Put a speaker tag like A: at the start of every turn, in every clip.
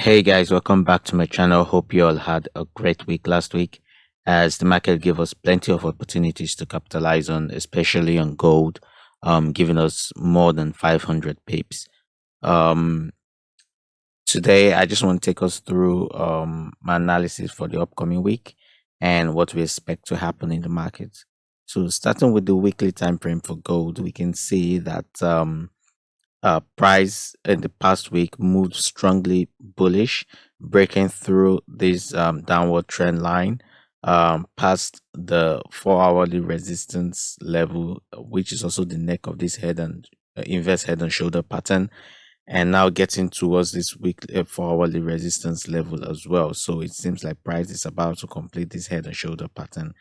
A: Hey guys, welcome back to my channel. Hope you all had a great week last week as the market gave us plenty of opportunities to capitalize on, especially on gold, giving us more than 500 pips. Um, Today, I just want to take us through my analysis for the upcoming week and what we expect to happen in the market. So, starting with the weekly time frame for gold, we can see that price in the past week moved strongly bullish, breaking through this downward trend line past the 4 hourly resistance level, which is also the neck of this head and inverse head and shoulder pattern, and now getting towards this weekly 4 hourly resistance level as well. So it seems like price is about to complete this head and shoulder pattern,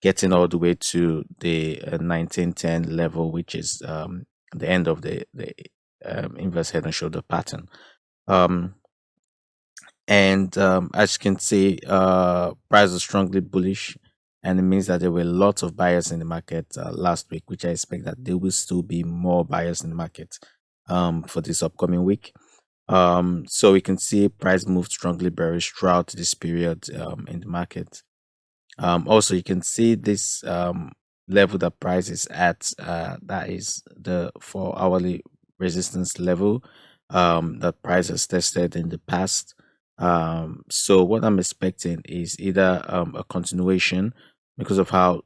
A: getting all the way to the 1910 level, which is the end of the inverse head and shoulder pattern. Um, and as you can see, price is strongly bullish, and it means that there were lots of buyers in the market last week, which I expect that there will still be more buyers in the market for this upcoming week. So we can see price moved strongly bearish throughout this period in the market. Also, you can see this level that price is at, that is the 4 hourly resistance level that price has tested in the past. So what I'm expecting is either a continuation because of how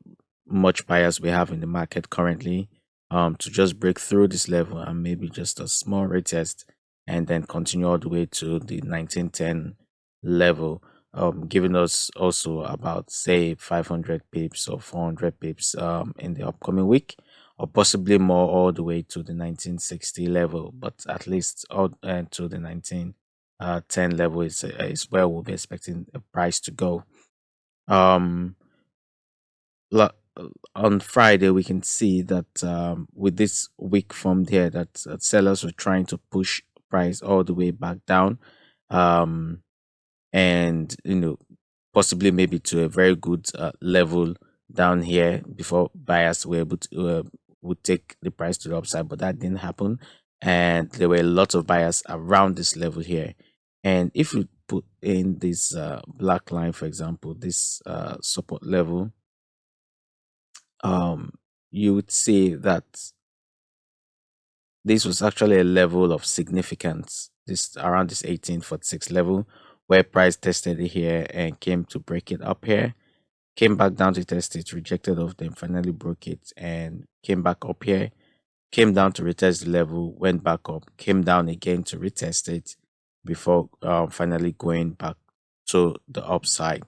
A: much buyers we have in the market currently, to just break through this level and maybe just a small retest and then continue all the way to the 1910 level, giving us also about say 500 pips or 400 pips in the upcoming week, or possibly more all the way to the 1960 level, but at least all to the 1910 level is where we'll be expecting the price to go. Um, la- on Friday, we can see that with this week from there, that sellers were trying to push price all the way back down. Um, and possibly maybe to a very good level down here before buyers were able to would take the price to the upside, but that didn't happen, and there were lots of buyers around this level here. And if you put in this black line, for example, this support level, um you would see that this was actually a level of significance, this around this 1846 level, where price tested it here and came to break it up here, came back down to test it, rejected off them, finally broke it and came back up here, came down to retest the level, went back up, came down again to retest it before finally going back to the upside.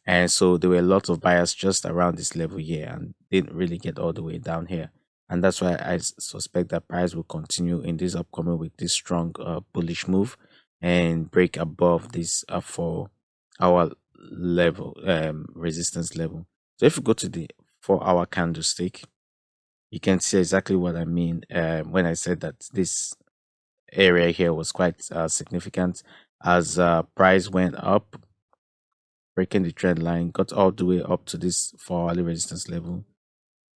A: And so there were a lot of buyers just around this level here and didn't really get all the way down here. And that's why I suspect that price will continue in this upcoming week, this strong bullish move, and break above this 4 hour level, resistance level. So if you go to the 4 hour candlestick, you can see exactly what I mean when I said that this area here was quite significant as price went up, breaking the trend line, got all the way up to this 4 hourly resistance level,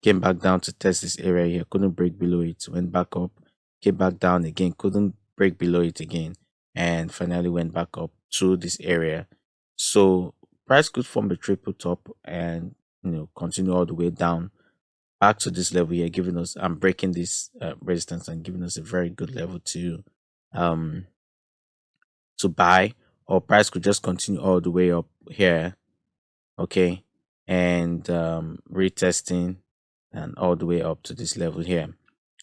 A: came back down to test this area here, couldn't break below it, went back up, came back down again, couldn't break below it again, and finally went back up to this area. So price could form a triple top and continue all the way down back to this level here, giving us and breaking this resistance and giving us a very good level um to buy, or price could just continue all the way up here, okay, and retesting and all the way up to this level here.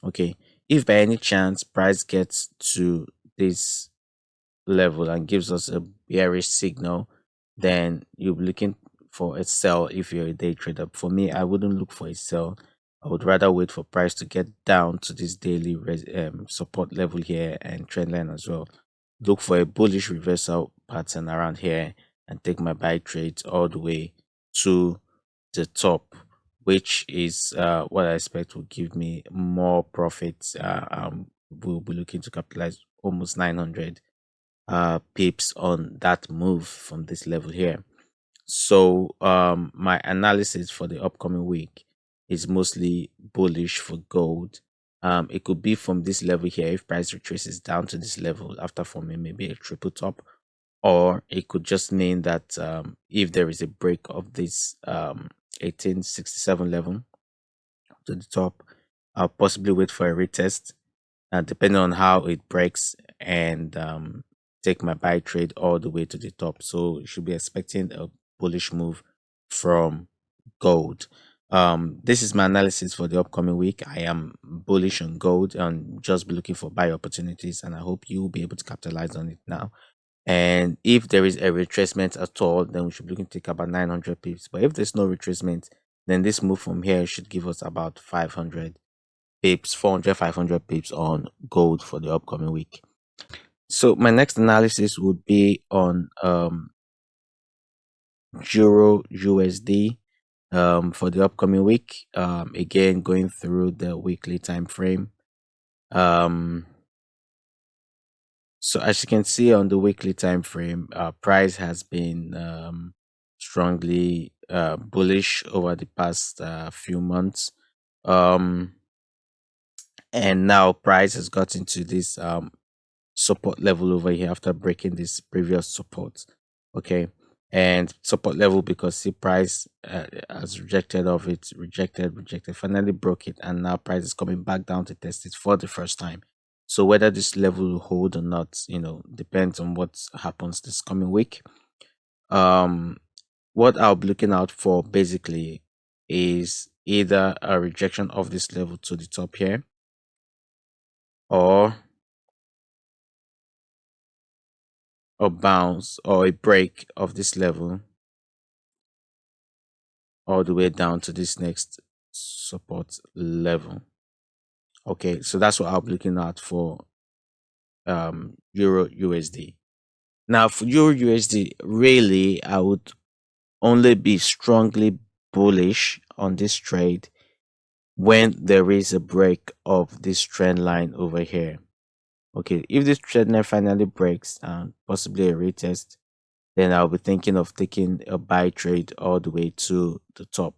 A: Okay, if by any chance price gets to this level and gives us a bearish signal, then you'll be looking for a sell. If you're a day trader, for me, I wouldn't look for a sell. I would rather wait for price to get down to this daily support level here and trend line as well. Look for a bullish reversal pattern around here and take my buy trades all the way to the top, which is what I expect will give me more profits. We'll be looking to capitalize almost 900 pips on that move from this level here. So my analysis for the upcoming week is mostly bullish for gold. It could be from this level here if price retraces down to this level after forming maybe a triple top, or it could just mean that if there is a break of this 1867 level to the top, I'll possibly wait for a retest, depending on how it breaks, and take my buy trade all the way to the top. So you should be expecting a bullish move from gold. This is my analysis for the upcoming week. I am bullish on gold and just be looking for buy opportunities, and I hope you will be able to capitalize on it now. And if there is a retracement at all, then we should be looking to take about 900 pips. But if there's no retracement, then this move from here should give us about 500 pips, 400, 500 pips on gold for the upcoming week. So my next analysis would be on Euro USD for the upcoming week. Again, going through the weekly time frame. Um, so as you can see on the weekly time frame, price has been strongly bullish over the past few months. Um, and now price has got into this support level over here after breaking this previous support. Okay, and support level, because see price has rejected of it, rejected, finally broke it, and now price is coming back down to test it for the first time. So whether this level will hold or not, depends on what happens this coming week. um what I'll be looking out for basically is either a rejection of this level to the top here, or a bounce or a break of this level all the way down to this next support level. Okay, so that's what I'll be looking at for Euro USD. Now for Euro USD, really I would only be strongly bullish on this trade when there is a break of this trend line over here. Okay, if this trend line finally breaks and possibly a retest, then I'll be thinking of taking a buy trade all the way to the top.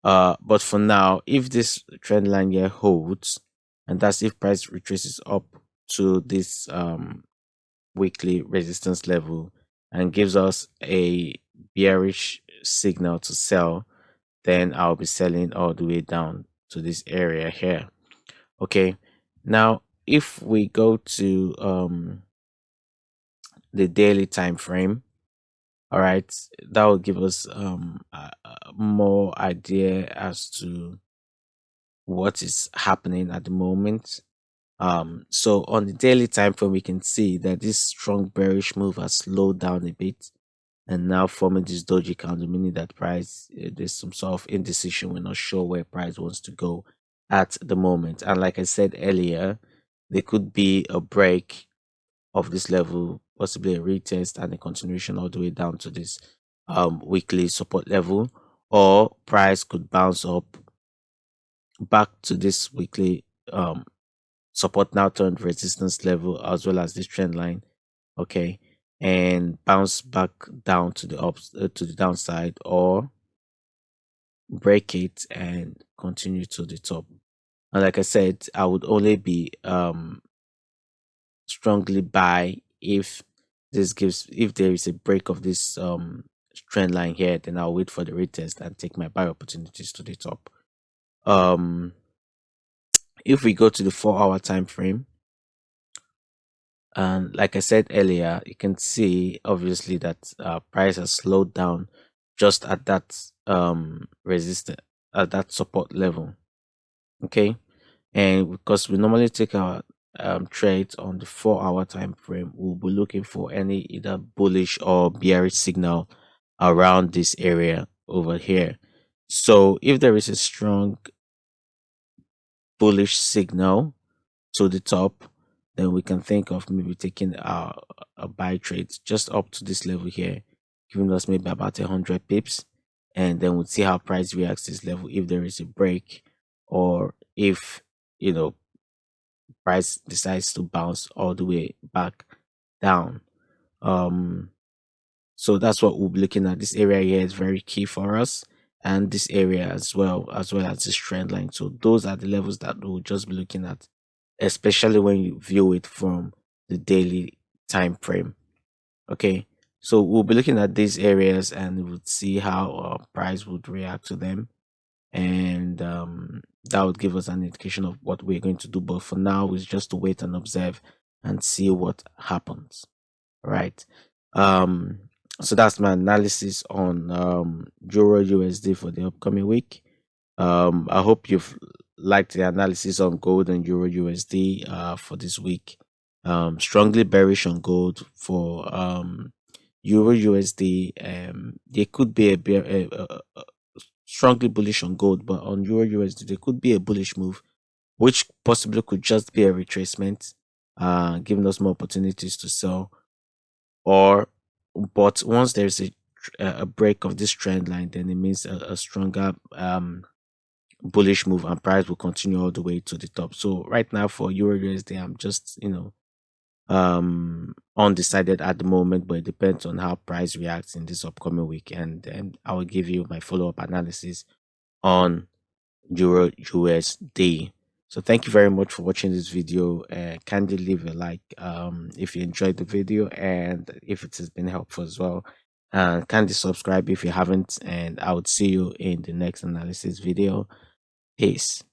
A: But for now, if this trend line here holds, and that's if price retraces up to this weekly resistance level and gives us a bearish signal to sell, then I'll be selling all the way down to this area here. Okay, now if we go to the daily time frame, all right, that will give us more idea as to what is happening at the moment. So on the daily time frame, we can see that this strong bearish move has slowed down a bit and now forming this doji candle, meaning that price, there's some sort of indecision. We're not sure where price wants to go at the moment. And like I said earlier, there could be a break of this level, possibly a retest and a continuation all the way down to this weekly support level, or price could bounce up back to this weekly support now turned resistance level, as well as this trend line. Okay, and bounce back down to the to the downside, or break it and continue to the top. And like I said, I would only be strongly buy if there is a break of this trend line here, then I'll wait for the retest and take my buy opportunities to the top. If we go to the 4 hour time frame, and like I said earlier, you can see obviously that price has slowed down just at that resistance, at that support level. Okay, and because we normally take our trades on the 4 hour time frame, we'll be looking for any either bullish or bearish signal around this area over here. So if there is a strong bullish signal to the top, then we can think of maybe taking a buy trade just up to this level here, giving us maybe about 100 pips, and then we'll see how price reacts to this level, if there is a break, or if price decides to bounce all the way back down. um so that's what we'll be looking at. This area here is very key for us, and this area as well as this trend line. So those are the levels that we'll just be looking at, especially when you view it from the daily time frame. Okay, so we'll be looking at these areas and we'll see how price would react to them, and that would give us an indication of what we're going to do. But for now, it's just to wait and observe and see what happens. Right. Um, so that's my analysis on Euro USD for the upcoming week. I hope you've liked the analysis on gold and Euro USD for this week. Strongly bearish on gold for Euro USD. There could be a strongly bullish on gold, but on Euro USD there could be a bullish move, which possibly could just be a retracement, giving us more opportunities to sell. Or but once there's a break of this trend line, then it means a stronger bullish move, and price will continue all the way to the top. So right now for Euro USD, I'm just undecided at the moment, but it depends on how price reacts in this upcoming week, and I will give you my follow-up analysis on Euro USD. So thank you very much for watching this video. Kindly leave a like if you enjoyed the video and if it has been helpful as well. And kindly subscribe if you haven't, and I would see you in the next analysis video. Peace.